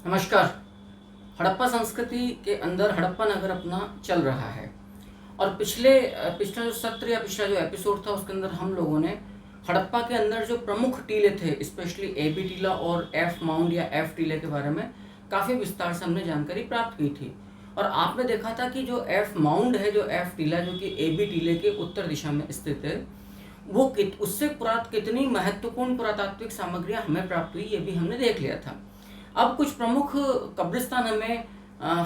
नमस्कार। हड़प्पा संस्कृति के अंदर हड़प्पा नगर अपना चल रहा है और पिछला जो सत्र या पिछला जो एपिसोड था उसके अंदर हम लोगों ने हड़प्पा के अंदर जो प्रमुख टीले थे, स्पेशली एबी टीला और एफ माउंड या एफ टीले के बारे में काफ़ी विस्तार से हमने जानकारी प्राप्त की थी। और आपने देखा था कि जो एफ माउंड है, जो एफ टीला जो कि एबी टीले के उत्तर दिशा में स्थित है, वो उससे कितनी महत्वपूर्ण पुरातात्विक सामग्रियां हमें प्राप्त हुई, ये भी हमने देख लिया था। अब कुछ प्रमुख कब्रिस्तान हमें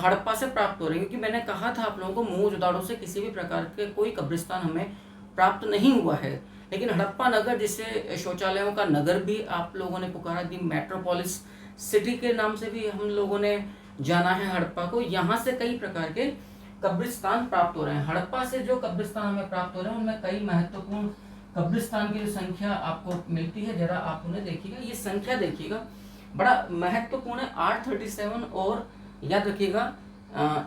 हड़प्पा से प्राप्त हो रहे हैं, क्योंकि मैंने कहा था आप लोगों को मोहनजोदाड़ो से किसी भी प्रकार के कोई कब्रिस्तान हमें प्राप्त नहीं हुआ है। लेकिन हड़प्पा नगर, जिसे शौचालयों का नगर भी आप लोगों ने पुकारा, दी मेट्रोपोलिस सिटी के नाम से भी हम लोगों ने जाना है हड़प्पा को, यहाँ से कई प्रकार के कब्रिस्तान प्राप्त हो रहे हैं। हड़प्पा से जो कब्रिस्तान हमें प्राप्त हो रहे हैं उनमें कई महत्वपूर्ण कब्रिस्तान की जो संख्या आपको मिलती है, जरा आप उन्हें देखिएगा। ये संख्या देखिएगा, बड़ा महत्वपूर्ण है, 837। और याद रखिएगा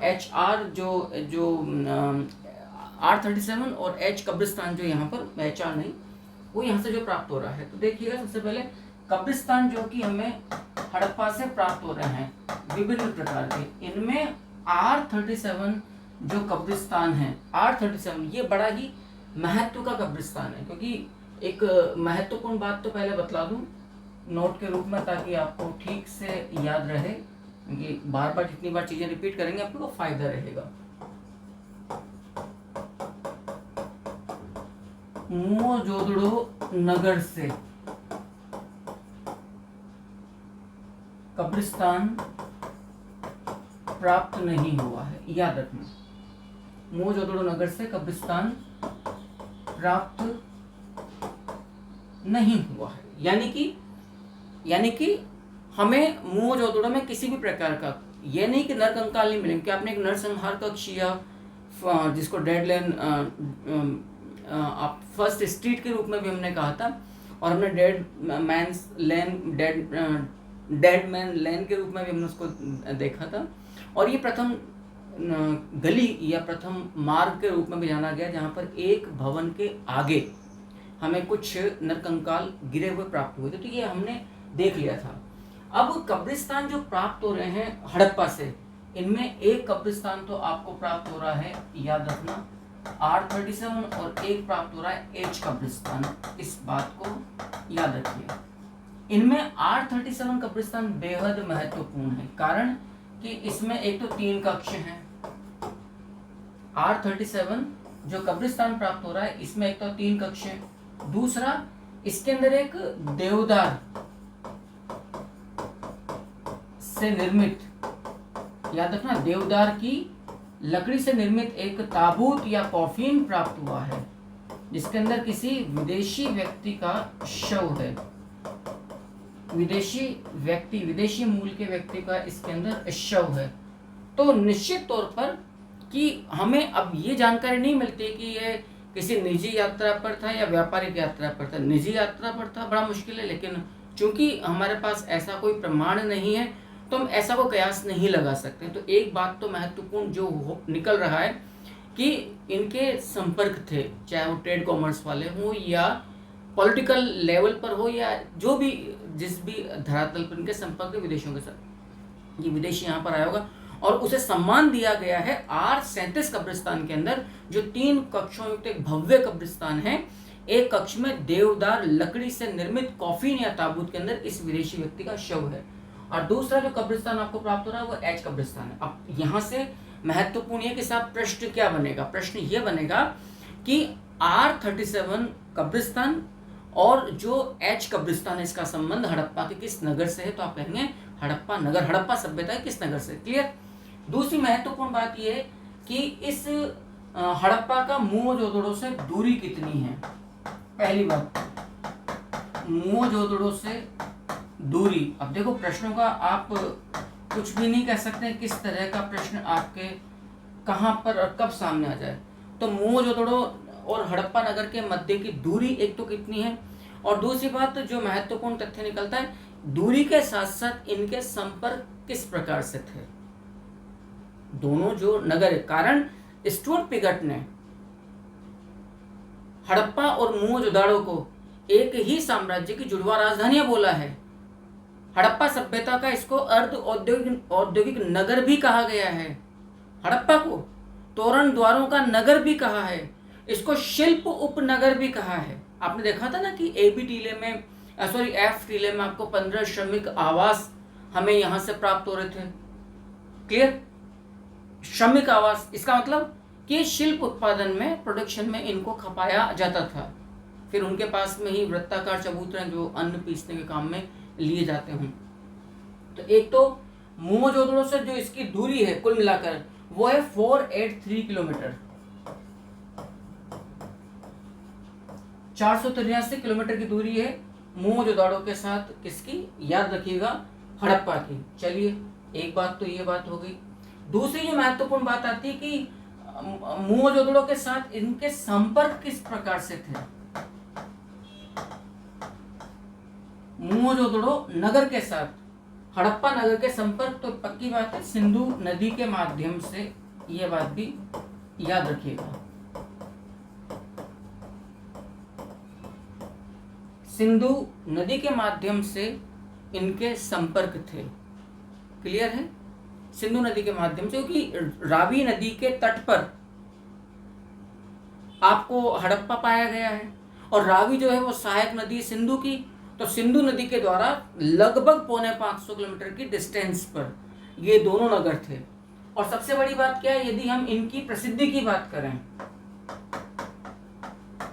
HR जो जो 837 और H कब्रिस्तान जो यहाँ पर HR नहीं, वो यहाँ से जो प्राप्त हो रहा है। तो देखिएगा, सबसे पहले कब्रिस्तान जो कि हमें हड़प्पा से प्राप्त हो रहे हैं विभिन्न प्रकार के, इनमें R37 जो कब्रिस्तान है, R37 ये बड़ा ही महत्व का कब्रिस्तान है। क्योंकि एक महत्वपूर्ण बात तो पहले बतला दूं नोट के रूप में, ताकि आपको ठीक से याद रहे, क्योंकि बार बार जितनी बार चीजें रिपीट करेंगे आपको फायदा रहेगा। मोहनजोदड़ो नगर से कब्रिस्तान प्राप्त नहीं हुआ है, याद रखना। मोहनजोदड़ो नगर से कब्रिस्तान प्राप्त नहीं हुआ है, यानी कि हमें मोहनजोदड़ो में किसी भी प्रकार का, ये नहीं कि नरकंकाल नहीं मिलेंगे, कि आपने एक नरसंहार कक्ष या जिसको डेड लेन आप फर्स्ट स्ट्रीट के रूप में भी हमने कहा था, और हमने डेड मैन लेन के रूप में भी हमने उसको देखा था। और ये प्रथम गली या प्रथम मार्ग के रूप में भी जाना गया, जहाँ पर एक भवन के आगे हमें कुछ नरकंकाल गिरे हुए प्राप्त हुए थे। तो ये हमने देख लिया था। अब कब्रिस्तान जो प्राप्त हो रहे हैं हड़प्पा से, इनमें एक कब्रिस्तान तो आपको प्राप्त हो रहा है, याद रखना, R37, और एक प्राप्त हो रहा है H कब्रिस्तान। इस बात को याद रखिए। इनमें R37 कब्रिस्तान बेहद महत्वपूर्ण है, कारण कि इसमें एक तो 3 कक्ष हैं। R37 जो कब्रिस्तान प्राप्त हो रहा है, इसमें एक तो 3 कक्ष हैं, दूसरा इसके अंदर एक देवदार से निर्मित, याद रखना, देवदार की लकड़ी से निर्मित एक ताबूत या कॉफिन प्राप्त हुआ है, जिसके अंदर किसी विदेशी व्यक्ति का शव है। विदेशी मूल के व्यक्ति का इसके अंदर शव है। तो निश्चित तौर पर कि हमें अब ये जानकारी नहीं मिलती कि ये किसी निजी यात्रा पर था या व्यापारिक यात्रा पर था। निजी यात्रा पर था, बड़ा मुश्किल है, लेकिन चूंकि हमारे पास ऐसा कोई प्रमाण नहीं है तो हम ऐसा कोई कयास नहीं लगा सकते। तो एक बात तो महत्वपूर्ण जो निकल रहा है कि इनके संपर्क थे, चाहे वो ट्रेड कॉमर्स वाले हों या पॉलिटिकल लेवल पर हो, या जो भी जिस भी धरातल पर इनके संपर्क विदेशियों के साथ, ये विदेशी यहाँ पर आया होगा और उसे सम्मान दिया गया है। R37 कब्रिस्तान के अंदर जो 3 कक्षों युक्त एक भव्य कब्रिस्तान है, एक कक्ष में देवदार लकड़ी से निर्मित कॉफिन या ताबूत के अंदर इस विदेशी व्यक्ति का शव है, और दूसरा जो कब्रिस्तान आपको प्राप्त हो रहा है वो H कब्रिस्तान है। अब यहाँ से महत्वपूर्ण है कि साहब प्रश्न क्या बनेगा? प्रश्न ये बनेगा कि R37 कब्रिस्तान और जो H कब्रिस्तान है, इसका संबंध हड़प्पा के किस नगर से है? तो आप कहेंगे हड़प्पा नगर, हड़प्पा सभ्यता है किस नगर से। क्लियर? दूसरी महत्वपूर्ण बात यह है कि इस हड़प्पा का मोहनजोदड़ो से दूरी कितनी है। पहली बात, मोहनजोदड़ो से दूरी। अब देखो, प्रश्नों का आप कुछ भी नहीं कह सकते किस तरह का प्रश्न आपके कहां पर और कब सामने आ जाए। तो मोहनजोदड़ो और हड़प्पा नगर के मध्य की दूरी एक तो कितनी है, और दूसरी बात जो महत्वपूर्ण तथ्य निकलता है, दूरी के साथ साथ इनके संपर्क किस प्रकार से थे दोनों जो नगर। कारण स्टुअर्ट पिगट ने हड़प्पा और मोहनजोदाड़ो को एक ही साम्राज्य की जुड़वा राजधानियां बोला है। हड़प्पा सभ्यता का इसको अर्ध औद्योगिक औद्योगिक नगर भी कहा गया है। हड़प्पा को तोरण द्वारों का नगर भी कहा है, इसको शिल्प उपनगर भी कहा है। आपने देखा था ना कि एबी टीले में एफ टीले में आपको 15 श्रमिक आवास हमें यहां से प्राप्त हो रहे थे। क्लियर? श्रमिक आवास, इसका मतलब कि शिल्प उत्पादन में, प्रोडक्शन में इनको खपाया जाता था। फिर उनके पास में ही वृत्ताकार चबूतरे जो अन्न पीसने के काम में लिए जाते हों। तो एक तो मोहनजोदड़ो से जो इसकी दूरी है कुल मिलाकर वो है 483 किलोमीटर, 483 किलोमीटर की दूरी है मोहनजोदड़ो के साथ। किसकी? याद रखिएगा, हड़प्पा की। चलिए, एक बात तो ये बात हो गई। दूसरी जो महत्वपूर्ण बात आती है कि मोहनजोदड़ो के साथ इनके संपर्क किस प्रकार से थे। मोहनजोदड़ो नगर के साथ हड़प्पा नगर के संपर्क तो पक्की बात है सिंधु नदी के माध्यम से, यह बात भी याद रखिएगा। सिंधु नदी के माध्यम से इनके संपर्क थे। क्लियर है? सिंधु नदी के माध्यम से, क्योंकि रावी नदी के तट पर आपको हड़प्पा पाया गया है और रावी जो है वो सहायक नदी सिंधु की। तो सिंधु नदी के द्वारा लगभग 550 किलोमीटर की डिस्टेंस पर ये दोनों नगर थे। और सबसे बड़ी बात क्या है, यदि हम इनकी प्रसिद्धि की बात करें,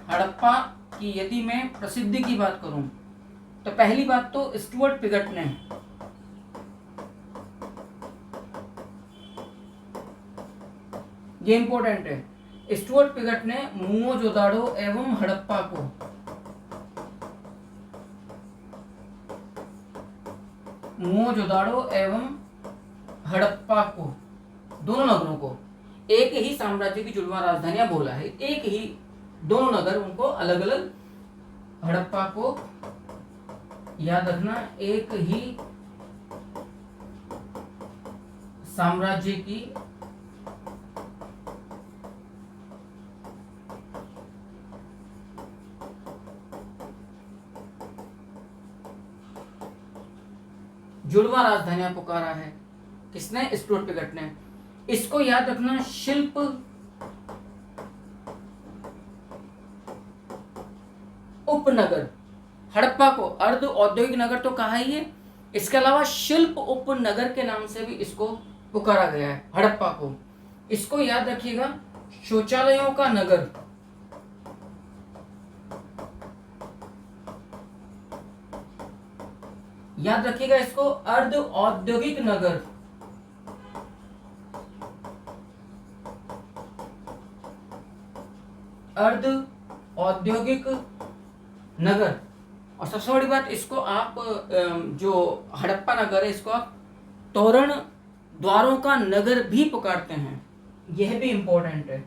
हड़प्पा की यदि मैं प्रसिद्धि की बात करूं, तो पहली बात तो स्टुअर्ट पिगट ने ये इंपॉर्टेंट है, स्टुअर्ट पिगट ने मोहनजोदड़ो एवं हड़प्पा को मोहनजोदड़ो एवं हड़प्पा को, दोनों नगरों को एक ही साम्राज्य की जुड़वा राजधानियां बोला है। एक ही दोनों नगर, उनको अलग अलग, हड़प्पा को याद रखना, एक ही साम्राज्य की जुड़वा राजधानियां पुकारा है। किसने? स्टुअर्ट पिगट ने। इसको याद रखना, शिल्प उपनगर। हड़प्पा को अर्ध औद्योगिक नगर तो कहा ही है, इसके अलावा शिल्प उपनगर के नाम से भी इसको पुकारा गया है हड़प्पा को। इसको याद रखिएगा, शौचालयों का नगर। याद रखिएगा इसको, अर्ध औद्योगिक नगर। अर्ध औद्योगिक नगर। और सबसे बड़ी बात, इसको आप जो हड़प्पा नगर है इसको आप तोरण द्वारों का नगर भी पुकारते हैं, यह भी इंपॉर्टेंट है।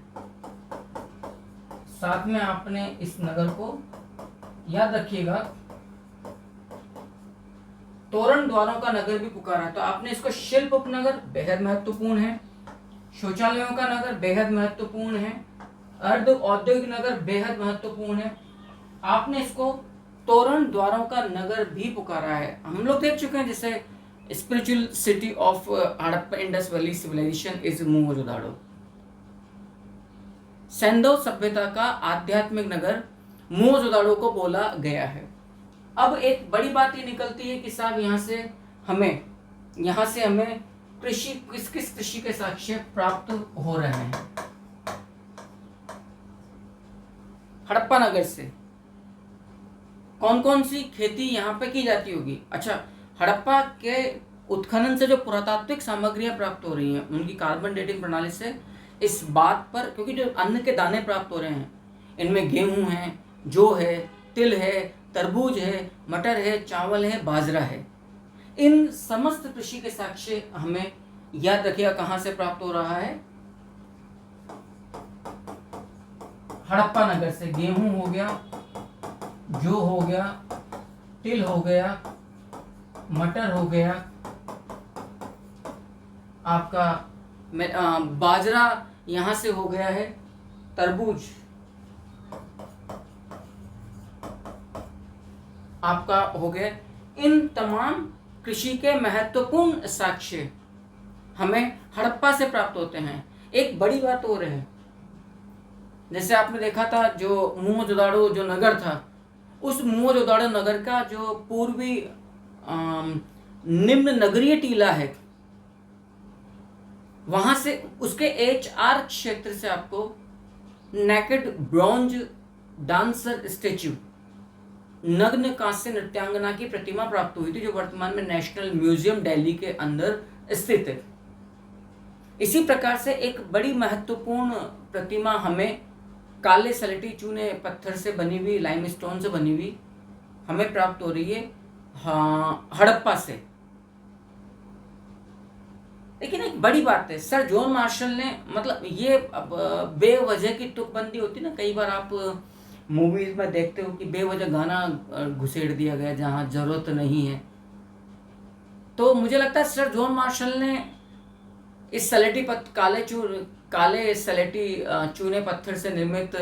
साथ में आपने इस नगर को याद रखिएगा, तोरण द्वारों का नगर भी पुकारा। तो आपने इसको शिल्प उपनगर, बेहद महत्वपूर्ण है। शौचालयों का नगर बेहद महत्वपूर्ण है। अर्ध औद्योगिक नगर बेहद महत्वपूर्ण है। आपने इसको तोरण द्वारों का नगर भी पुकारा है। हम लोग देख चुके हैं, जैसे spiritual city of Harappa Indus valley civilisation is Mohenjodaro. सैंधव सभ्यता का आध्यात्मिक नगर मोहनजोदड़ो को बोला गया है। अब एक बड़ी बात ये निकलती है कि साहब यहाँ से हमें कृषि, किस किस कृषि के साक्ष्य प्राप्त हो रहे हैं हड़प्पा नगर से, कौन कौन सी खेती यहाँ पे की जाती होगी। अच्छा, हड़प्पा के उत्खनन से जो पुरातात्विक सामग्रियां प्राप्त हो रही हैं उनकी कार्बन डेटिंग प्रणाली से इस बात पर, क्योंकि जो अन्न के दाने प्राप्त हो रहे हैं इनमें गेहूं है, जौ है, तिल है, तरबूज है, मटर है, चावल है, बाजरा है। इन समस्त कृषि के साक्ष्य हमें याद रखिएगा कहां से प्राप्त हो रहा है, हड़प्पा नगर से। गेहूं हो गया, जौ हो गया, तिल हो गया, मटर हो गया, आपका बाजरा यहां से हो गया है, तरबूज आपका हो गया। इन तमाम कृषि के महत्वपूर्ण साक्ष्य हमें हड़प्पा से प्राप्त होते हैं। एक बड़ी बात और है, जैसे आपने देखा था जो मोहनजोदाड़ो जो नगर था, उस मोहनजोदाड़ो नगर का जो पूर्वी निम्न नगरीय टीला है, वहां से उसके HR क्षेत्र से आपको नेकेड ब्रॉन्ज डांसर स्टेच्यू, नग्न कांस्य नृत्यांगना की प्रतिमा प्राप्त हुई थी, जो वर्तमान में नेशनल म्यूजियम दिल्ली के अंदर स्थित है। इसी प्रकार से एक बड़ी महत्वपूर्ण प्रतिमा हमें काले सलेटी चूने पत्थर से बनी हुई, लाइमस्टोन से बनी हुई हमें प्राप्त हो रही है हड़प्पा से। लेकिन एक बड़ी बात है, सर जॉन मार्शल ने, मतलब ये बेवजह की तुकबंदी होती ना, कई बार आप मूवीज में देखते हो कि बेवजह गाना घुसेड़ दिया गया जहां जरूरत नहीं है। तो मुझे लगता है सर जॉन मार्शल ने इस सलेटी काले सलेटी चूने पत्थर से निर्मित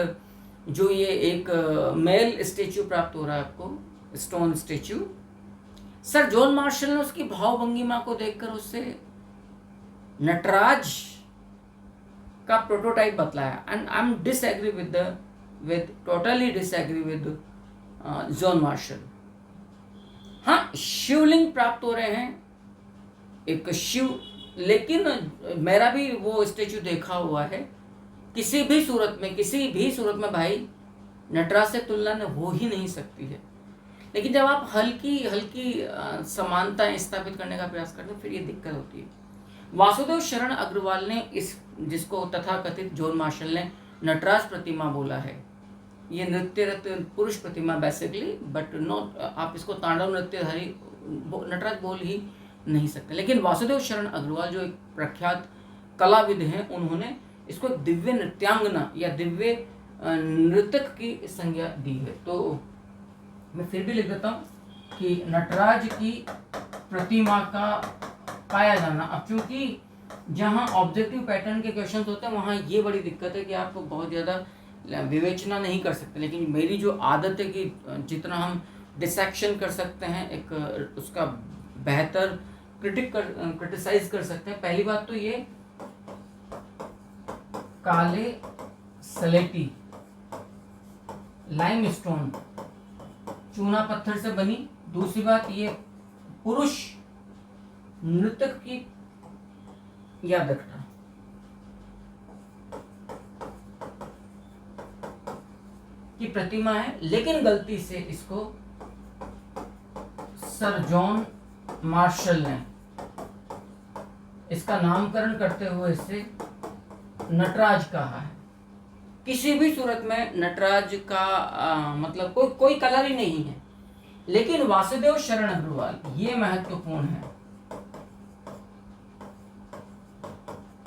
जो ये एक मेल स्टेच्यू प्राप्त हो रहा है आपको, stone statue, sir John Marshall ने उसकी भावभंगिमा को देखकर उससे नटराज का प्रोटोटाइप बतलाया। And I am disagree totally disagree with John Marshall. हाँ, शिवलिंग प्राप्त हो रहे हैं, एक शिव, लेकिन मेरा भी वो स्टेच्यू देखा हुआ है, किसी भी सूरत में भाई नटराज से तुलना हो ही नहीं सकती है। लेकिन जब आप हल्की समानता स्थापित करने का प्रयास करते हैं, फिर ये दिक्कत होती है। वासुदेव शरण अग्रवाल ने इस, जिसको तथाकथित जॉन मार्शल ने नटराज प्रतिमा बोला है, ये नृत्यरत पुरुष प्रतिमा बेसिकली, बट नॉट, आप इसको तांडव नृत्यधारी नटराज बोल ही नहीं सकते। लेकिन वासुदेव शरण अग्रवाल जो एक प्रख्यात कलाविद हैं, उन्होंने इसको दिव्य नृत्यांगना या दिव्य नृतक की संज्ञा दी है। तो मैं फिर भी लिख देता हूँ कि नटराज की प्रतिमा का पाया जाना, अब चूंकि जहाँ ऑब्जेक्टिव पैटर्न के क्वेश्चन होते हैं वहाँ ये बड़ी दिक्कत है कि आप बहुत ज़्यादा विवेचना नहीं कर सकते। लेकिन मेरी जो आदत है कि जितना हम डिसेक्शन कर सकते हैं, एक उसका बेहतर क्रिटिसाइज कर सकते हैं। पहली बात तो ये काले सलेटी लाइमस्टोन चूना पत्थर से बनी, दूसरी बात ये पुरुष नृतक की याद रखना। की प्रतिमा है, लेकिन गलती से इसको सर जॉन मार्शल ने इसका नामकरण करते हुए इसे नटराज कहा है। किसी भी सूरत में नटराज का मतलब कोई कलर ही नहीं है। लेकिन वासुदेव शरण अग्रवाल, ये महत्वपूर्ण है,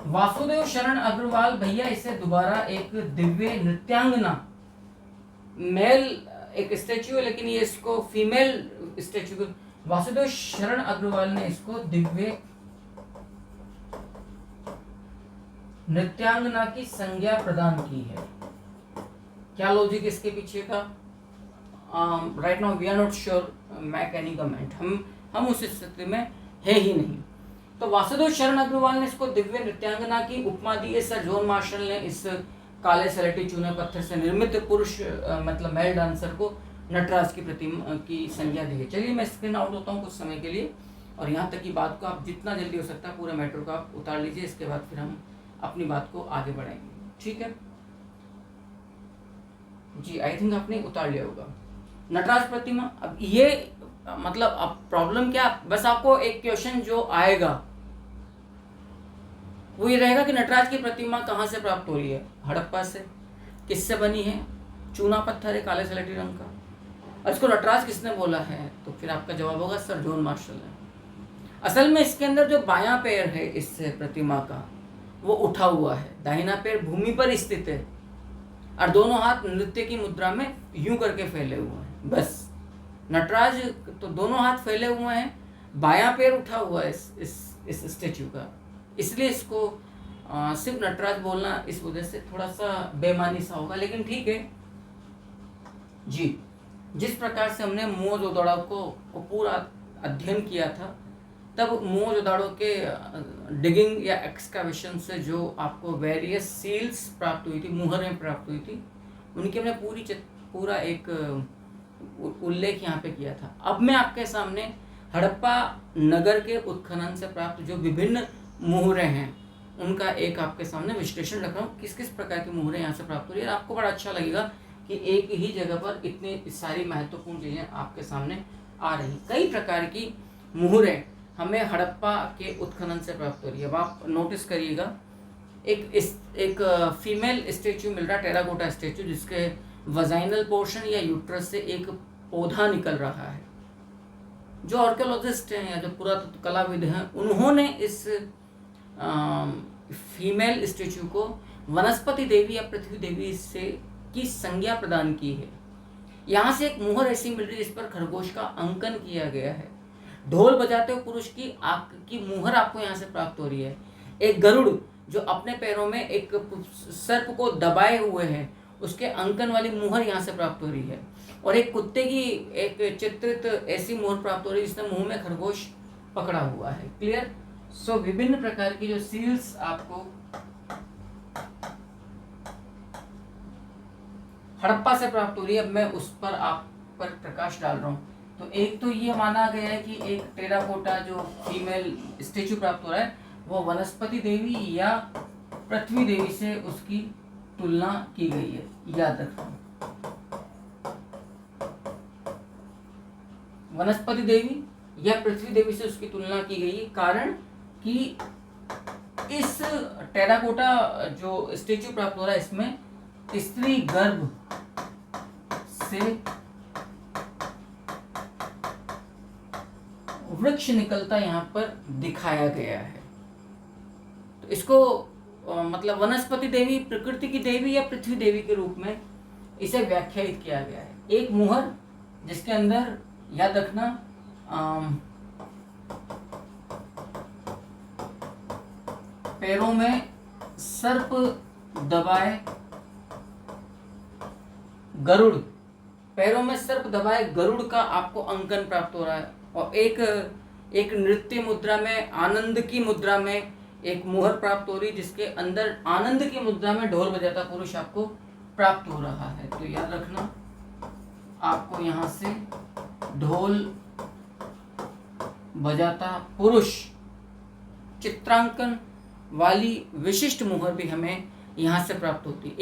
वासुदेव शरण अग्रवाल भैया इसे दोबारा एक दिव्य नृत्यांगना, मेल एक स्टेच्यू है लेकिन ये इसको फीमेल स्टेच्यू, वासुदेव शरण अग्रवाल ने इसको दिव्य नृत्यांगना की संज्ञा प्रदान की है। क्या लॉजिक इसके पीछे का? Right now we are not sure, make any comment, हम उस स्थिति में है ही नहीं। तो वासुदेव शरण अग्रवाल ने इसको दिव्य नृत्यांगना की उपमा दी है। सर जॉन मार्शल ने इस काले सलेटी चूने पत्थर से निर्मित पुरुष मतलब मेल डांसर को नटराज की प्रतिमा की संज्ञा दी है। चलिए मैं स्क्रीन आउट होता हूँ कुछ समय के लिए, और यहाँ तक की बात को आप जितना जल्दी हो सकता है पूरे मैटर को आप उतार लीजिए, इसके बाद फिर हम अपनी बात को आगे बढ़ाएंगे। ठीक है जी, आई थिंक आपने उतार लिया होगा नटराज प्रतिमा। अब ये मतलब अब प्रॉब्लम क्या, बस आपको एक क्वेश्चन जो आएगा वो ये रहेगा कि नटराज की प्रतिमा कहाँ से प्राप्त हो रही है? हड़प्पा से। किससे बनी है? चूना पत्थर है काले सलेटी रंग का। और इसको नटराज किसने बोला है? तो फिर आपका जवाब होगा सर जॉन मार्शल ने। असल में इसके अंदर जो बायां पैर है इस प्रतिमा का वो उठा हुआ है, दाहिना पैर भूमि पर स्थित है और दोनों हाथ नृत्य की मुद्रा में यूं करके फैले हुए हैं। बस नटराज तो दोनों हाथ फैले हुए हैं, बायां पैर उठा हुआ है इस स्टेच्यू का, इसलिए इसको सिर्फ नटराज बोलना इस वजह से थोड़ा सा बेमानी सा होगा। लेकिन ठीक है जी, जिस प्रकार से हमने मोहनजोदड़ो को पूरा अध्ययन किया था, तब मोहनजोदाड़ो के डिगिंग या एक्सकावेशन से जो आपको वेरियस सील्स प्राप्त हुई थी, मुहरें प्राप्त हुई थी, उनकी हमने पूरा एक उल्लेख यहाँ पे किया था। अब मैं आपके सामने हड़प्पा नगर के उत्खनन से प्राप्त जो विभिन्न मुहरें हैं उनका एक आपके सामने विश्लेषण रख रहा हूँ, किस किस प्रकार की मुहरें यहाँ से प्राप्त हो रही है। आपको बड़ा अच्छा लगेगा कि एक ही जगह पर इतनी सारी महत्वपूर्ण चीज़ें आपके सामने आ रही। कई प्रकार की मुहरें हमें हड़प्पा के उत्खनन से प्राप्त हो रही है। अब आप नोटिस करिएगा, एक फीमेल स्टेचू मिल रहा है, टेराकोटा स्टेचू, जिसके वजाइनल पोर्शन या यूट्रस से एक पौधा निकल रहा है। जो आर्कियोलॉजिस्ट हैं या जो पुरातत्व कलाविद हैं, उन्होंने इस फीमेल स्टेचू को वनस्पति देवी या पृथ्वी देवी से की संज्ञा प्रदान की है। यहाँ से एक मुहर ऐसी मिल रही है जिस पर खरगोश का अंकन किया गया है। ढोल बजाते हुए पुरुष की आंख की मुहर आपको यहाँ से प्राप्त हो रही है। एक गरुड़ जो अपने पैरों में एक सर्प को दबाए हुए है, उसके अंकन वाली मुहर यहाँ से प्राप्त हो रही है। और एक कुत्ते की एक चित्रित ऐसी मुहर प्राप्त हो रही है जिसने मुंह में खरगोश पकड़ा हुआ है। क्लियर? सो विभिन्न प्रकार की जो सील्स आपको हड़प्पा से प्राप्त हो रही है, अब मैं उस पर आप पर प्रकाश डाल रहा हूँ। तो एक तो ये माना गया है कि एक टेराकोटा जो फीमेल स्टेचू प्राप्त हो रहा है वो वनस्पति देवी या पृथ्वी देवी से उसकी तुलना की गई है। याद रखना, वनस्पति देवी या पृथ्वी देवी से उसकी तुलना की गई है, कारण कि इस टेराकोटा जो स्टेचू प्राप्त हो रहा है इसमें स्त्री गर्भ से वृक्ष निकलता यहाँ पर दिखाया गया है। तो इसको मतलब वनस्पति देवी प्रकृति की देवी या पृथ्वी देवी के रूप में इसे व्याख्यायित किया गया है। एक मुहर जिसके अंदर, याद रखना, पैरों में सर्प दबाए गरुड़, पैरों में सर्प दबाए गरुड़ का आपको अंकन प्राप्त हो रहा है। और एक नृत्य मुद्रा में, आनंद की मुद्रा में एक मुहर प्राप्त हो रही जिसके अंदर आनंद की मुद्रा में ढोल बजाता पुरुष आपको प्राप्त हो रहा है। तो याद रखना, आपको यहाँ से ढोल बजाता पुरुष चित्रांकन वाली विशिष्ट मुहर भी हमें यहाँ से प्राप्त होती है।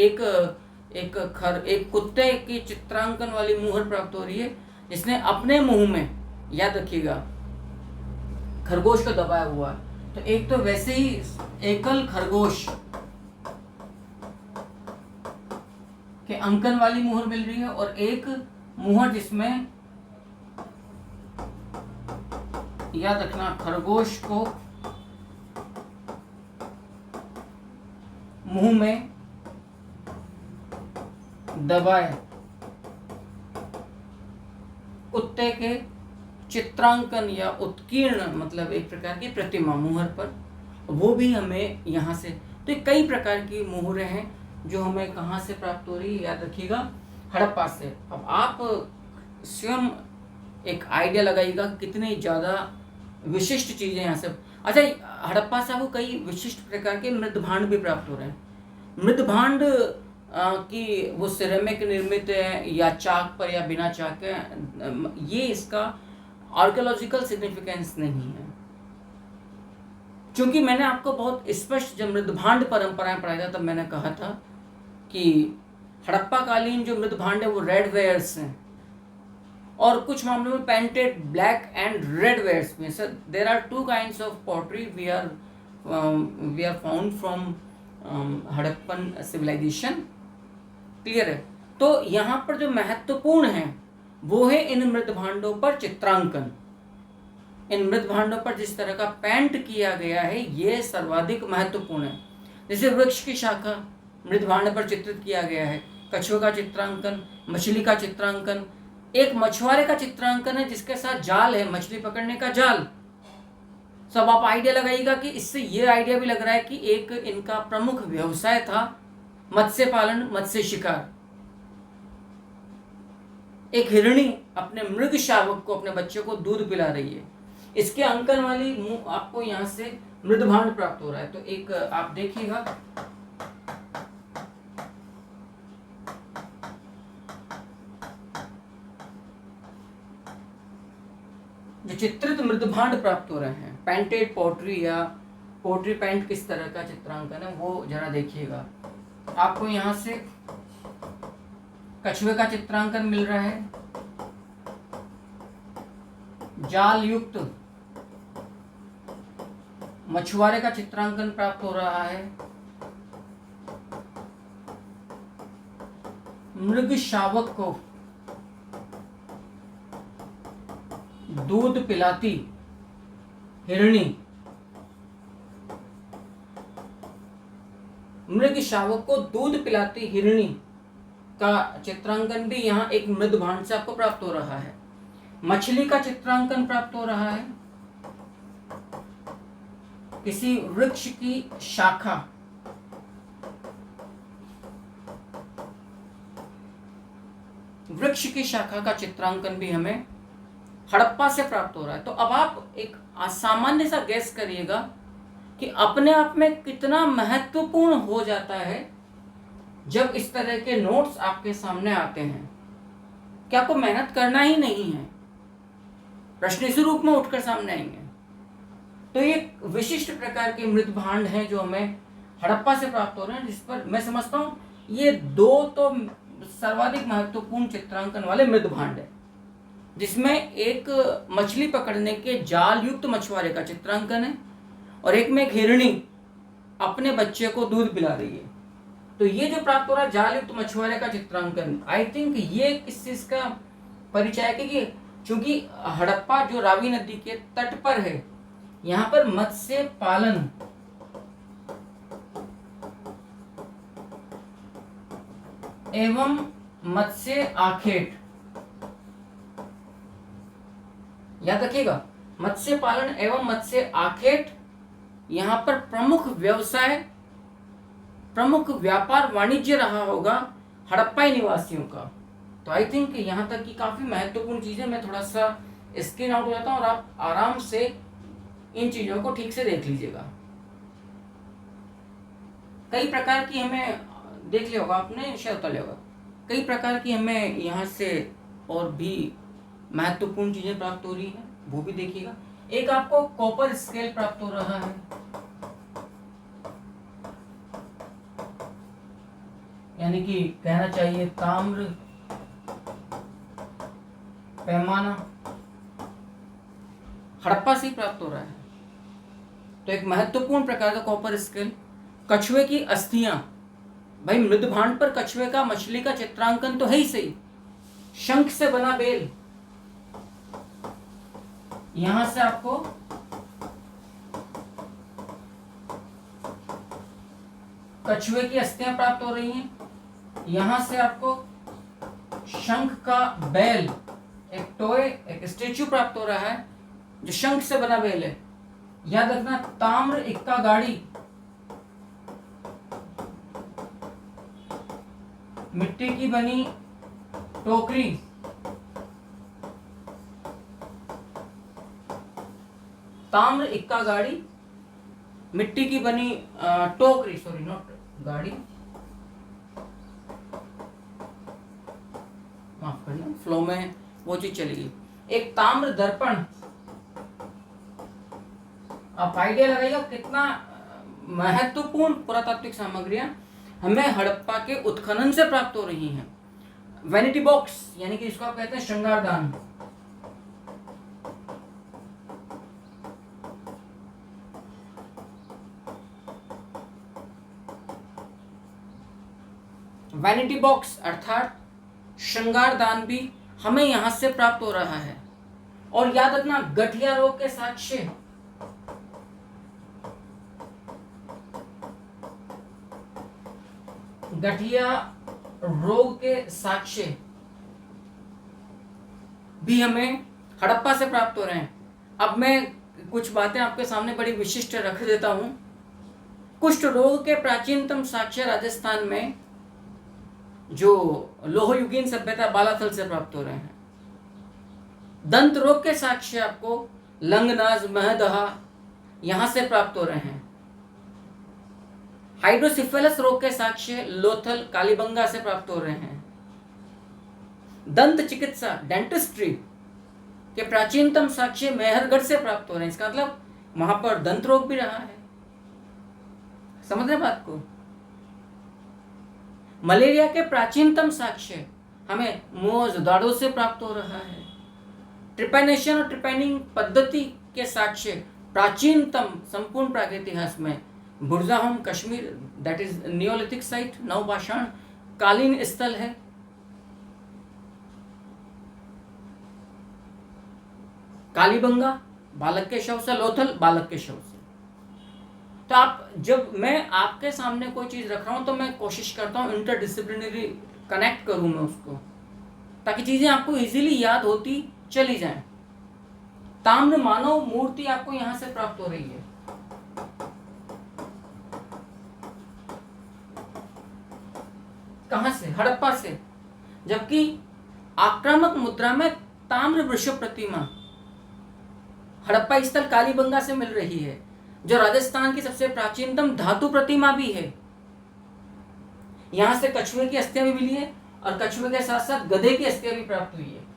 एक कुत्ते की चित्रांकन वाली मुहर प्राप्त हो रही है जिसने अपने मुंह में, याद रखिएगा, खरगोश को दबाया हुआ है। तो एक तो वैसे ही एकल खरगोश के अंकन वाली मुहर मिल रही है और एक मुहर जिसमें, याद रखना, खरगोश को मुंह में दबाए कुत्ते के चित्रांकन या उत्कीर्ण, मतलब एक प्रकार की प्रतिमा मुहर पर, वो भी हमें यहाँ से। तो कई प्रकार की मुहरें हैं जो हमें कहाँ से प्राप्त हो रही है, याद रखिएगा, हड़प्पा से। अब आप स्वयं एक आइडिया लगाइएगा कितनी ज़्यादा विशिष्ट चीज़ें यहाँ से। अच्छा, हड़प्पा से आपको कई विशिष्ट प्रकार के मृदभांड भी प्राप्त हो रहे हैं। मृदभांड कि वो सिरेमिक निर्मित है या चाक पर या बिना चाक के, ये इसका आर्कियोलॉजिकल सिग्निफिकेंस नहीं है। क्योंकि मैंने आपको बहुत स्पष्ट जब मृदभांड परंपराएं पढ़ाया था तब मैंने कहा था कि हड़प्पा कालीन जो मृदभांड है वो रेड वेयर्स हैं और कुछ मामलों में painted black and red wares में। Sir, there are two kinds of pottery we are found from Harappan civilisation. Clear है? तो यहाँ पर जो महत्वपूर्ण है वो है इन मृदभांडों पर चित्रांकन। इन मृदभांडों पर जिस तरह का पेंट किया गया है ये सर्वाधिक महत्वपूर्ण है। जैसे वृक्ष की शाखा मृदभांड पर चित्रित किया गया है, कछुए का चित्रांकन, मछली का चित्रांकन, एक मछुआरे का चित्रांकन है जिसके साथ जाल है, मछली पकड़ने का जाल। सब आप आइडिया लगाइएगा कि इससे ये आइडिया भी लग रहा है कि एक इनका प्रमुख व्यवसाय था मत्स्य पालन, मत्स्य शिकार। एक हिरणी अपने मृग शावक को, अपने बच्चे को दूध पिला रही है। इसके अंकन वाली मुंह आपको यहाँ से मृदभांड प्राप्त हो रहा है। तो एक आप देखिएगा, जो चित्रित मृदभांड प्राप्त हो रहे हैं, पेंटेड पोट्री या पोट्री पेंट किस तरह का चित्रांकन है वो जरा देखिएगा। आपको यहाँ से कछुए का चित्रांकन मिल रहा है, जाल युक्त मछुआरे का चित्रांकन प्राप्त हो रहा है, मृग शावक को दूध पिलाती हिरणी, मृग शावक को दूध पिलाती हिरणी का चित्रांकन भी यहाँ एक मृदभांड से आपको प्राप्त हो रहा है। मछली का चित्रांकन प्राप्त हो रहा है, किसी वृक्ष की शाखा, वृक्ष की शाखा का चित्रांकन भी हमें हड़प्पा से प्राप्त हो रहा है। तो अब आप एक सामान्य सा गैस करिएगा कि अपने आप में कितना महत्वपूर्ण हो जाता है जब इस तरह के नोट्स आपके सामने आते हैं। क्या आपको मेहनत करना ही नहीं है, प्रश्न इसी रूप में उठकर सामने आएंगे। तो ये विशिष्ट प्रकार के मृदभांड हैं जो हमें हड़प्पा से प्राप्त हो रहे हैं, जिस पर मैं समझता हूँ ये दो तो सर्वाधिक महत्वपूर्ण चित्रांकन वाले मृदभांड है, जिसमें एक मछली पकड़ने के जाल युक्त मछुआरे का चित्रांकन है और एक में एक हिरणी अपने बच्चे को दूध पिला रही है। तो ये जो प्राप्त हो रहा है जाल युक्त मछुआरे का चित्रांकन, आई थिंक ये किस चीज का परिचय है कि चूंकि हड़प्पा जो रावी नदी के तट पर है, यहाँ पर मत्स्य पालन एवं मत्स्य आखेट, याद रखिएगा, मत्स्य पालन एवं मत्स्य आखेट यहाँ पर प्रमुख व्यवसाय, प्रमुख व्यापार वाणिज्य रहा होगा हड़प्पाई निवासियों का। तो आई थिंक यहाँ तक की काफी महत्वपूर्ण चीजें, मैं थोड़ा सा स्क्रीन आउट हो जाता हूँ और आप आराम से इन चीजों को ठीक से देख लीजिएगा। कई प्रकार की हमें देख लिया होगा आपने, शायद उतर लिया होगा, कई प्रकार की हमें यहाँ से और भी महत्वपूर्ण चीजें प्राप्त हो रही हैं, वो भी देखिएगा। एक आपको कॉपर स्केल प्राप्त हो रहा है, यानी कि कहना चाहिए ताम्र पैमाना, हड़प्पा से ही प्राप्त हो रहा है। तो एक महत्वपूर्ण प्रकार का कॉपर स्केल। कछुए की अस्थियां, भाई मृदभांड पर कछुए का, मछली का चित्रांकन तो है ही सही, शंख से बना बेल, यहां से आपको कछुए की अस्थियां प्राप्त हो रही हैं, यहां से आपको शंख का बैल, एक टॉय, एक स्टेच्यू प्राप्त हो रहा है जो शंख से बना बैल है। याद रखना, ताम्र इक्का गाड़ी, मिट्टी की बनी टोकरी, ताम्र इक्का गाड़ी, मिट्टी की बनी टोकरी, सॉरी नॉट गाड़ी, माफ करना, फ्लो में वो चीज चलेगी। एक ताम्र दर्पण, आप आइडिया लगाइएगा कितना महत्वपूर्ण पुरातात्विक सामग्रियां हमें हड़प्पा के उत्खनन से प्राप्त हो रही हैं। वैनिटी बॉक्स, यानी कि इसको आप कहते हैं श्रृंगारदान, वैनिटी बॉक्स अर्थात श्रृंगारदान भी हमें यहां से प्राप्त हो रहा है। और याद रखना, गठिया रोग के साक्ष्य, गठिया रोग के साक्ष्य भी हमें हड़प्पा से प्राप्त हो रहे हैं। अब मैं कुछ बातें आपके सामने बड़ी विशिष्ट रख देता हूं। कुष्ठ रोग के प्राचीनतम साक्ष्य राजस्थान में जो लोहयुगीन सभ्यता बालाथल से प्राप्त हो रहे हैं। दंत रोग के साक्ष्य आपको लंगनाज, महदहा यहां से प्राप्त हो रहे हैं। हाइड्रोसिफेलस रोग के साक्ष्य लोथल, कालीबंगा से प्राप्त हो रहे हैं। दंत चिकित्सा, डेंटिस्ट्री के प्राचीनतम साक्ष्य मेहरगढ़ से प्राप्त हो रहे हैं। इसका मतलब वहां पर दंत रोग भी रहा है। समझ रहे बात को? मलेरिया के प्राचीनतम साक्ष्य हमें मोज, दाड़ों से प्राप्त हो रहा है। ट्रिपैनेशन और ट्रिपैनिंग पद्धति के साक्ष्य प्राचीनतम संपूर्ण प्रागैतिहास में Burzahom, Kashmir, that is neolithic site, नवपाषाण कालीन स्थल है। कालीबंगा बालक के शव से, लोथल बालक के शव से। तो आप, जब मैं आपके सामने कोई चीज रख रहा हूं तो मैं कोशिश करता हूं इंटरडिसिप्लिनरी कनेक्ट करूं मैं उसको, ताकि चीजें आपको इजीली याद होती चली जाएं। ताम्र मानव मूर्ति आपको यहां से प्राप्त हो रही है। कहां से? हड़प्पा से। जबकि आक्रामक मुद्रा में ताम्र वृषभ प्रतिमा हड़प्पा स्थल कालीबंगा से मिल रही है, जो राजस्थान की सबसे प्राचीनतम धातु प्रतिमा भी है। यहां से कछुए की अस्थियां भी मिली है और कछुए के साथ साथ गधे की अस्थियां भी प्राप्त हुई है।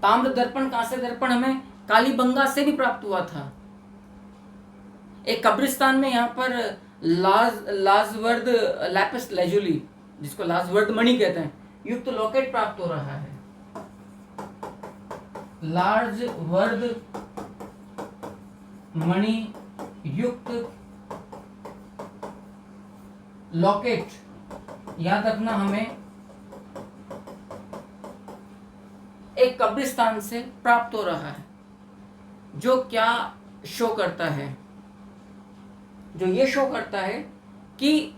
ताम्र दर्पण, कांस्य दर्पण हमें कालीबंगा से भी प्राप्त हुआ था। एक कब्रिस्तान में यहाँ पर लाजवर्द लैपिस लेजुली, जिसको लाजवर्द मणि कहते हैं, युक्त लॉकेट प्राप्त हो रहा है। लाजवर्द मणि युक्त लॉकेट याद रखना हमें एक कब्रिस्तान से प्राप्त हो रहा है। जो क्या शो करता है? जो ये शो करता है कि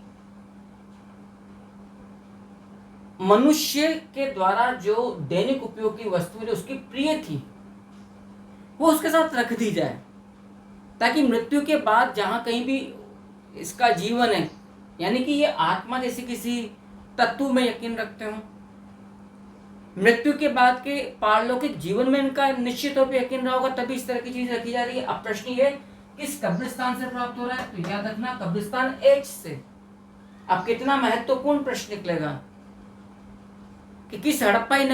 मनुष्य के द्वारा जो दैनिक उपयोग की वस्तु जो उसकी प्रिय थी वो उसके साथ रख दी जाए, ताकि मृत्यु के बाद जहां कहीं भी इसका जीवन है, यानी कि ये आत्मा जैसे किसी तत्व में यकीन रखते हो, मृत्यु के बाद के पारलौकिक जीवन में इनका निश्चित तौर पर यकीन रहा होगा, तभी इस तरह की चीज रखी जा रही है। अब प्रश्न ये किस कब्रिस्तान से प्राप्त हो रहा है? तो याद रखना कब्रिस्तान एच से। अब कितना महत्वपूर्ण प्रश्न निकलेगा कि किस हड़प्पाई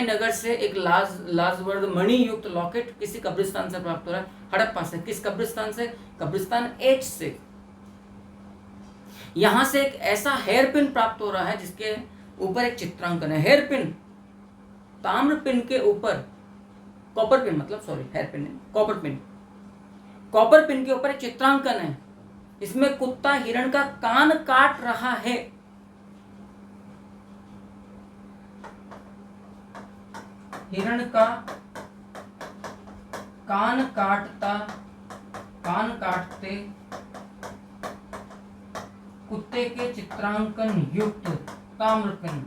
नगर से एक लाजवर्द मणि युक्त लॉकेट किसी कब्रिस्तान से प्राप्त हो रहा है? हड़प्पा से। किस कब्रिस्तान से? कब्रिस्तान एच से। यहां से एक ऐसा हेयर पिन प्राप्त हो रहा है जिसके ऊपर एक चित्रांकन है। हेयर पिन, ताम्र पिन के ऊपर, कॉपर पिन मतलब, सॉरी हेयर पिन नहीं, कॉपर पिन, कॉपर पिन के ऊपर एक चित्रांकन है। इसमें कुत्ता हिरण का कान काट रहा है। हिरण का कान काटते कुत्ते के चित्रांकन युक्त ताम्र पिन,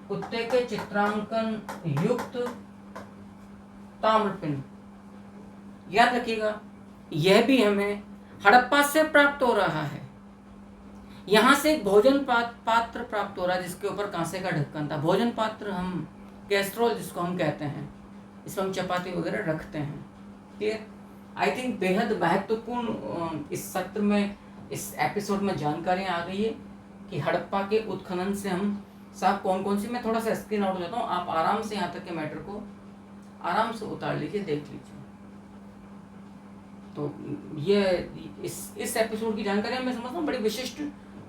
कुत्ते के चित्रांकन युक्त ताम्र पिन याद रखिएगा। यह भी हमें हड़प्पा से प्राप्त हो रहा है। यहां से एक भोजन पात्र प्राप्त हो रहा है जिसके ऊपर कांसे का ढक्कन था। भोजन पात्र हम कैस्ट्रोल जिसको हम कहते हैं, इसमें हम चपाती वगैरह रखते हैं। ठीक है, आई थिंक बेहद महत्वपूर्ण इस सत्र में, इस एपिसोड में जानकारियां आ गई है कि हड़प्पा के उत्खनन से हम साहब कौन कौन सी, मैं थोड़ा सा स्क्रीन आउट लेता हूँ, आप आराम से यहाँ तक के मैटर को आराम से उतार लीजिए, देख लीजिए। तो ये इस एपिसोड की जानकारी मैं समझता हूँ बड़ी विशिष्ट,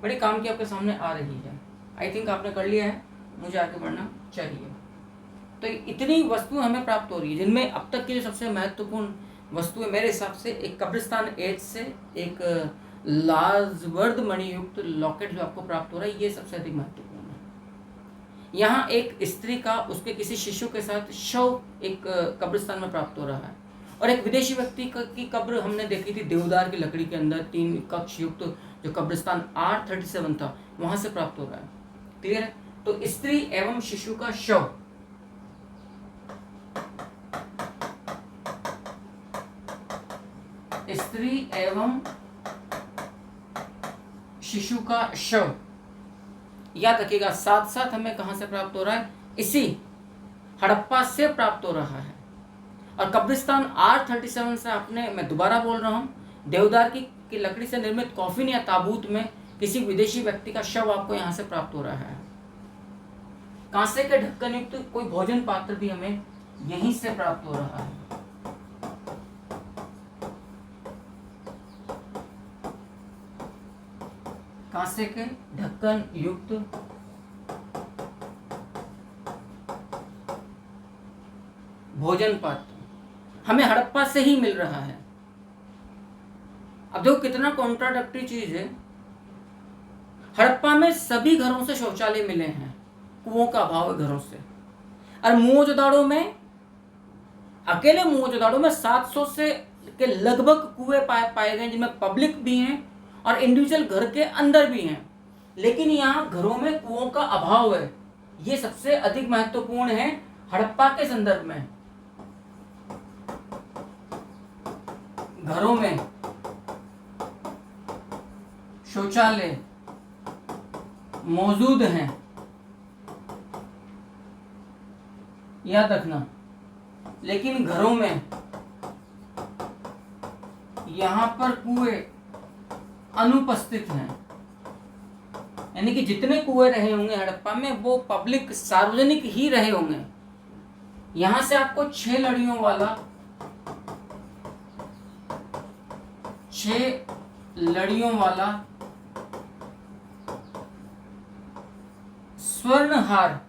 बड़ी काम की आपके सामने आ रही है। आई थिंक आपने कर लिया है, मुझे आगे बढ़ना चाहिए। तो इतनी वस्तुएं हमें प्राप्त हो रही है, जिनमें अब तक की जो सबसे महत्वपूर्ण वस्तुएं मेरे हिसाब से एक कब्रिस्तान एज से एक लाजवर्द मणि युक्त लॉकेट जो आपको प्राप्त हो रहा है, ये सबसे अधिक महत्वपूर्ण है। यहाँ एक स्त्री का उसके किसी शिशु के साथ शव एक कब्रिस्तान में प्राप्त हो रहा है, और एक विदेशी व्यक्ति की कब्र हमने देखी थी देवदार की लकड़ी के अंदर 3 कक्ष युक्त जो कब्रिस्तान R37 था, वहां से प्राप्त हो रहा है। क्लियर है? तो स्त्री एवं शिशु का शव स्त्री एवं शिशु का शव, याद रखिएगा, साथ साथ हमें कहां से प्राप्त हो रहा है, इसी हड़प्पा से प्राप्त हो रहा है। और कब्रिस्तान R37 से आपने, मैं दोबारा बोल रहा हूं, देवदार की लकड़ी से निर्मित कॉफिन या ताबूत में किसी विदेशी व्यक्ति का शव आपको यहां से प्राप्त हो रहा है। कांसे के ढक्कन युक्त कोई भोजन पात्र भी हमें यहीं से प्राप्त हो रहा है। कांसे के ढक्कन युक्त भोजन पात्र हमें हड़प्पा से ही मिल रहा है। अब देखो कितना कॉन्ट्राडिक्टरी चीज है। हड़प्पा में सभी घरों से शौचालय मिले हैं, कुओं का अभाव है घरों से। और मोहनजोदाड़ो में, अकेले मोहनजोदाड़ो में 700 से के लगभग कुएं पाए गए, जिनमें पब्लिक भी हैं और इंडिविजुअल घर के अंदर भी हैं। लेकिन यहाँ घरों में कुओं का अभाव है। ये सबसे अधिक महत्वपूर्ण है हड़प्पा के संदर्भ में। घरों में शौचालय मौजूद हैं, याद रखना, लेकिन घरों में यहां पर कुएं अनुपस्थित हैं। यानी कि जितने कुएं रहे होंगे हड़प्पा में वो पब्लिक, सार्वजनिक ही रहे होंगे। यहां से आपको 6 लड़ियों वाला स्वर्णहार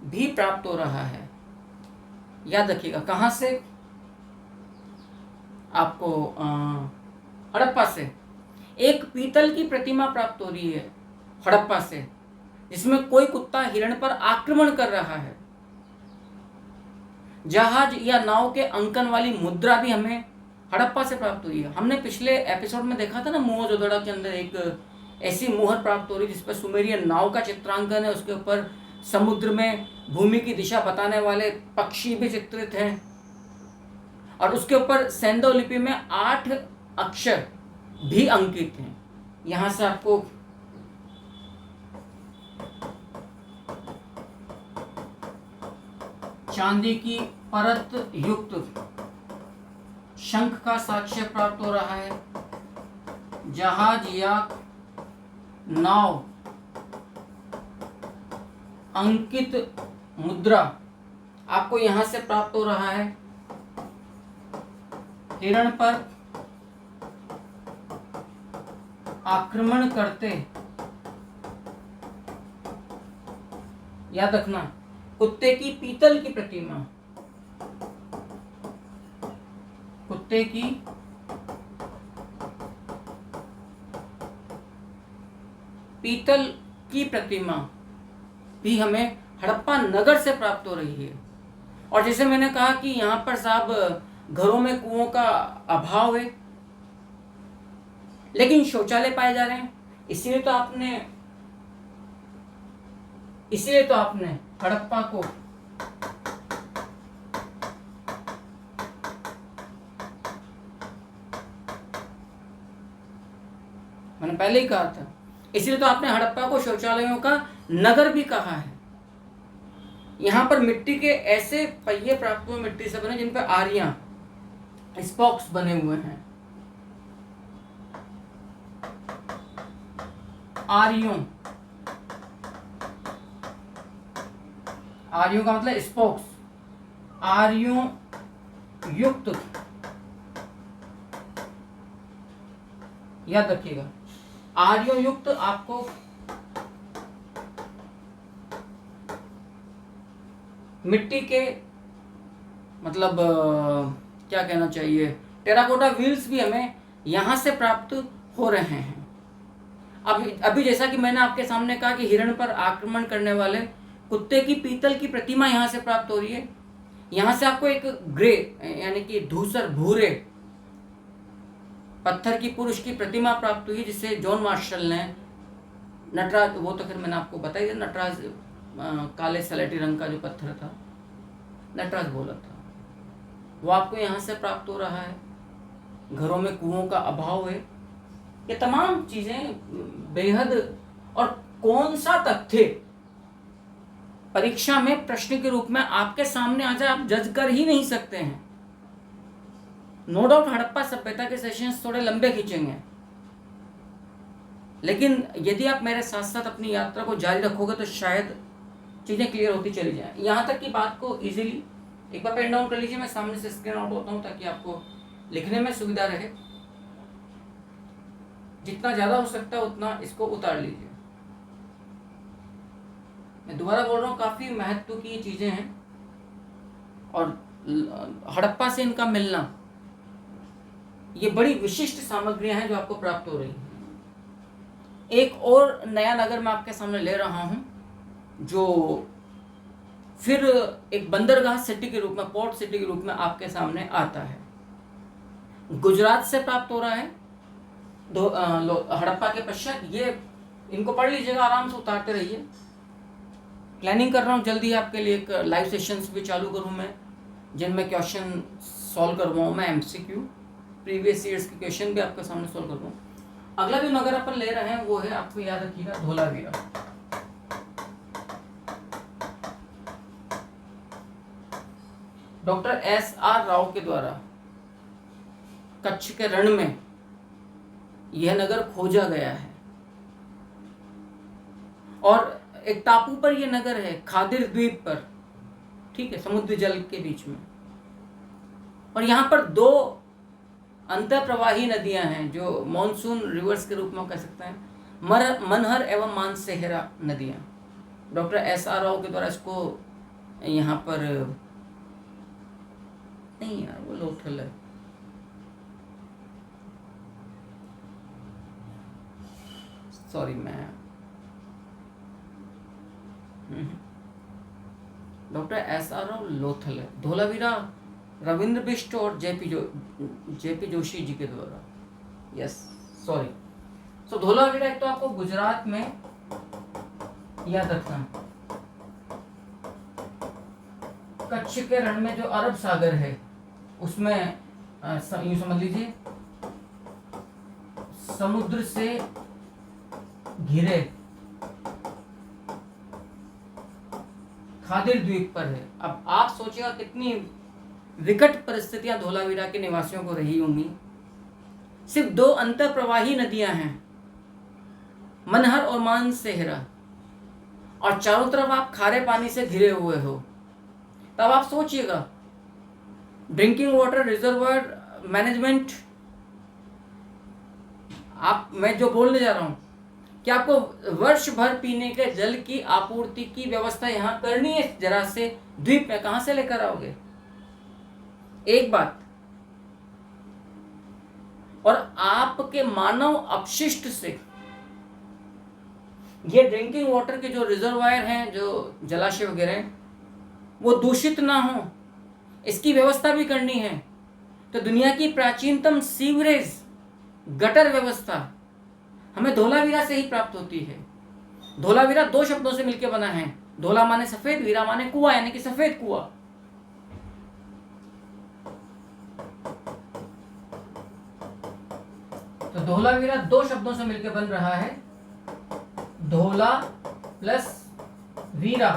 भी प्राप्त हो रहा है। याद रखिएगा, कहां से? आपको हड़प्पा से एक पीतल की प्रतिमा प्राप्त हो रही है हड़प्पा से, जिसमें कोई कुत्ता हिरण पर आक्रमण कर रहा है। जहाज या नाव के अंकन वाली मुद्रा भी हमें हड़प्पा से प्राप्त हुई है। हमने पिछले एपिसोड में देखा था ना, मोहनजोदड़ो के अंदर एक ऐसी मोहर प्राप्त हो रही जिस पर सुमेरियन नाव का चित्रांकन है, उसके ऊपर समुद्र में भूमि की दिशा बताने वाले पक्षी भी चित्रित हैं, और उसके ऊपर सेंधो लिपि में 8 अक्षर भी अंकित हैं। यहां से आपको चांदी की परत युक्त शंख का साक्ष्य प्राप्त हो रहा है। जहाज या नाव अंकित मुद्रा आपको यहां से प्राप्त हो रहा है। हिरण पर आक्रमण करते, याद रखना, कुत्ते की पीतल की प्रतिमा, कुत्ते की पीतल की प्रतिमा भी हमें हड़प्पा नगर से प्राप्त हो रही है। और जैसे मैंने कहा कि यहाँ पर साहब घरों में कुओं का अभाव है, लेकिन शौचालय पाए जा रहे हैं। इसीलिए तो आपने हड़प्पा को मैंने पहले ही कहा था, इसलिए तो आपने हड़प्पा को शौचालयों का नगर भी कहा है। यहां पर मिट्टी के ऐसे पहिए प्राप्त हुए, मिट्टी से बने, जिन पर आरियां, स्पॉक्स बने हुए हैं। आरियों का मतलब स्पॉक्स, आरियों युक्त, याद रखिएगा, आरियों युक्त आपको मिट्टी के, मतलब क्या कहना चाहिए, टेराकोटा व्हील्स भी हमें यहां से प्राप्त हो रहे हैं। अभी जैसा कि मैंने आपके सामने कहा कि हिरण पर आक्रमण करने वाले कुत्ते की पीतल की प्रतिमा यहां से प्राप्त हो रही है। यहां से आपको एक ग्रे, यानी कि धूसर भूरे पत्थर की पुरुष की प्रतिमा प्राप्त हुई, जिसे जॉन मार्शल ने नटराज, वो तो फिर मैंने आपको बता ही दिया, नटराज काले सलेटी रंग का जो पत्थर था, नटराज बोला था, वो आपको यहाँ से प्राप्त हो रहा है। घरों में कुओं का अभाव है। ये तमाम चीजें बेहद, और कौन सा तथ्य परीक्षा में प्रश्न के रूप में आपके सामने आ जाए, आप जज कर ही नहीं सकते हैं। नो डाउट हड़प्पा सभ्यता के सेशंस थोड़े लंबे खींचेंगे, लेकिन यदि आप मेरे साथ साथ अपनी यात्रा को जारी रखोगे तो शायद चीजें क्लियर होती चली जाए। यहां तक की बात को इजीली एक बार पेन डाउन कर लीजिए, मैं सामने से स्क्रीन आउट होता हूं ताकि आपको लिखने में सुविधा रहे। जितना ज्यादा हो सकता है उतना इसको उतार लीजिए। मैं दोबारा बोल रहा हूँ, काफी महत्व की ये चीजें हैं, और हड़प्पा से इनका मिलना, ये बड़ी विशिष्ट सामग्रियां हैं जो आपको प्राप्त हो रही हैं। एक और नया नगर मैं आपके सामने ले रहा हूं, जो फिर एक बंदरगाह सिटी के रूप में, पोर्ट सिटी के रूप में आपके सामने आता है। गुजरात से प्राप्त हो रहा है हड़प्पा के पश्चात। ये इनको पढ़ लीजिएगा, आराम से उतारते रहिए। प्लानिंग कर रहा हूँ जल्दी आपके लिए एक लाइव सेशंस भी चालू करूँ मैं, जिनमें क्वेश्चन सॉल्व करवाऊँ मैं, एमसीक्यू प्रीवियस ईयर्स के क्वेश्चन भी आपके सामने सॉल्व करवाऊँ। अगला जो नगर अपन ले रहे हैं वो है, आपको याद रखिएगा, धोलावीरा। डॉक्टर SR राव के द्वारा कच्छ के रण में यह नगर खोजा गया है, और एक टापू पर यह नगर है, खादिर द्वीप पर, ठीक है, समुद्री जल के बीच में। और यहाँ पर दो अंतःप्रवाही नदियां हैं जो मॉनसून रिवर्स के रूप में कह सकते हैं, मनहर एवं मानसेहरा नदियां। डॉक्टर SR राव के द्वारा इसको यहाँ पर, नहीं यार वो लोथल है, सॉरी मैं, डॉक्टर SR राव लोथल है। धोलावीरा रविंद्र बिष्ट और जेपी जोशी जी के द्वारा, यस सॉरी। सो धोलावीरा एक तो आपको गुजरात में याद रखना, कच्छ के रण में जो अरब सागर है उसमें यूं समझ लीजिए समुद्र से घिरे खादिर द्वीप पर है। अब आप सोचिएगा कितनी विकट परिस्थितियां धोलावीरा के निवासियों को रही होंगी। सिर्फ दो अंतःप्रवाही नदियां हैं, मनहर और मानसेहरा, और चारों तरफ आप खारे पानी से घिरे हुए हो। तब आप सोचिएगा ड्रिंकिंग वाटर रिजर्वायर मैनेजमेंट, मैं जो बोलने जा रहा हूं कि आपको वर्ष भर पीने के जल की आपूर्ति की व्यवस्था यहां करनी है, जरा से द्वीप में कहां से लेकर आओगे? एक बात, और आपके मानव अपशिष्ट से ये ड्रिंकिंग वाटर के जो रिजर्वायर हैं, जो जलाशय वगैरह हैं, वो दूषित ना हो, इसकी व्यवस्था भी करनी है। तो दुनिया की प्राचीनतम सीवरेज गटर व्यवस्था हमें धोलावीरा से ही प्राप्त होती है। धोलावीरा दो शब्दों से मिलकर बना है, धोला माने सफेद, वीरा माने कुआं, यानी कि सफेद कुआं। तो धोलावीरा दो शब्दों से मिलकर बन रहा है, धोला प्लस वीरा।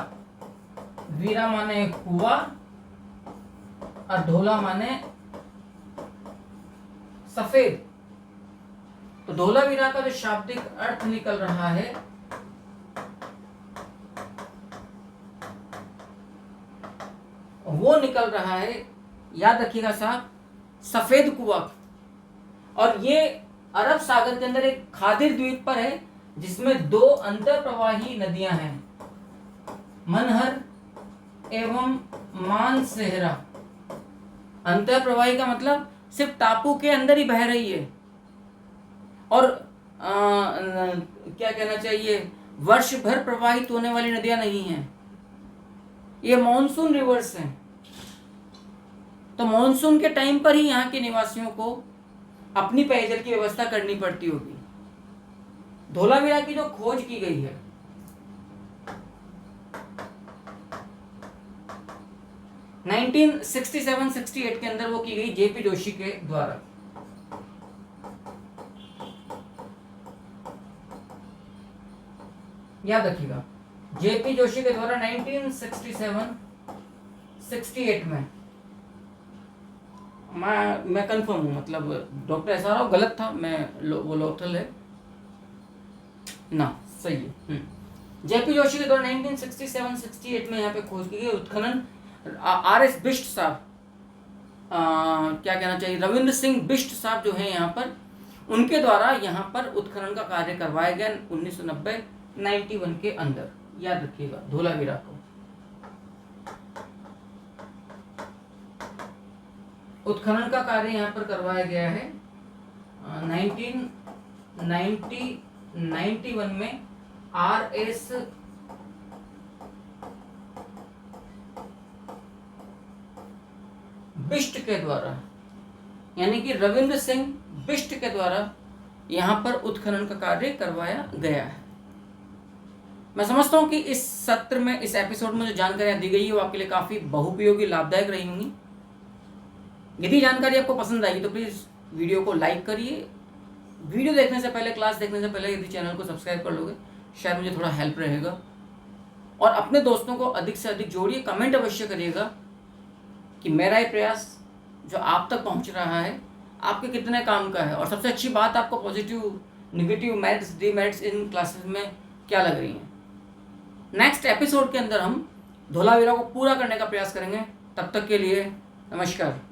वीरा माने कुआं और धोला माने सफेद। तो धोलावीरा का जो शाब्दिक अर्थ निकल रहा है वो निकल रहा है, याद रखिएगा साहब, सफेद कुआं। और ये अरब सागर के अंदर एक खादिर द्वीप पर है जिसमें दो अंतःप्रवाही नदियां हैं, मनहर एवं मानसेहरा। अंतःप्रवाही का मतलब सिर्फ टापू के अंदर ही बह रही है, और क्या कहना चाहिए, वर्ष भर प्रवाहित होने वाली नदियां नहीं हैं, ये मॉनसून रिवर्स हैं। तो मॉनसून के टाइम पर ही यहाँ के निवासियों को अपनी पेयजल की व्यवस्था करनी पड़ती होगी। धोलावीरा की जो खोज की गई है, (1967-68) के अंदर वो की गई जेपी जोशी के द्वारा। याद रखिएगा। जेपी जोशी के द्वारा 1967-68 में, मैं कंफर्म हूँ, मतलब डॉक्टर SR राव गलत था, वो लोथल है ना, सही है। जेपी जोशी के द्वारा 1967-68 में यहाँ पे खोज की गई उत्खनन। RS बिष्ट साहब, क्या कहना चाहिए, रविंद्र सिंह बिष्ट साहब जो हैं यहाँ पर, उनके द्वारा यहाँ पर उत्खनन का कार्य करवाया गया 1990-91 के अंदर। याद रखिएगा धोलावीरा को। उत्खनन का कार्य यहाँ पर करवाया गया है 1991 में RS बिष्ट के द्वारा, यानी कि रविंद्र सिंह बिष्ट के द्वारा यहाँ पर उत्खनन का कार्य करवाया गया है। मैं समझता हूँ कि इस सत्र में, इस एपिसोड में जो जानकारियाँ दी गई है वो आपके लिए काफ़ी बहुपयोगी, लाभदायक रही होंगी। यदि जानकारी आपको पसंद आएगी तो प्लीज़ वीडियो को लाइक करिए। वीडियो देखने से पहले, क्लास देखने से पहले यदि चैनल को सब्सक्राइब कर लोगे, शायद मुझे थोड़ा हेल्प रहेगा। और अपने दोस्तों को अधिक से अधिक जोड़िए। कमेंट अवश्य करिएगा कि मेरा ये प्रयास जो आप तक पहुंच रहा है आपके कितने काम का है, और सबसे अच्छी बात आपको पॉजिटिव, नेगेटिव, मेरिट्स, डीमेरिट्स इन क्लासेस में क्या लग रही हैं। नेक्स्ट एपिसोड के अंदर हम धोलावीरा को पूरा करने का प्रयास करेंगे। तब तक के लिए नमस्कार।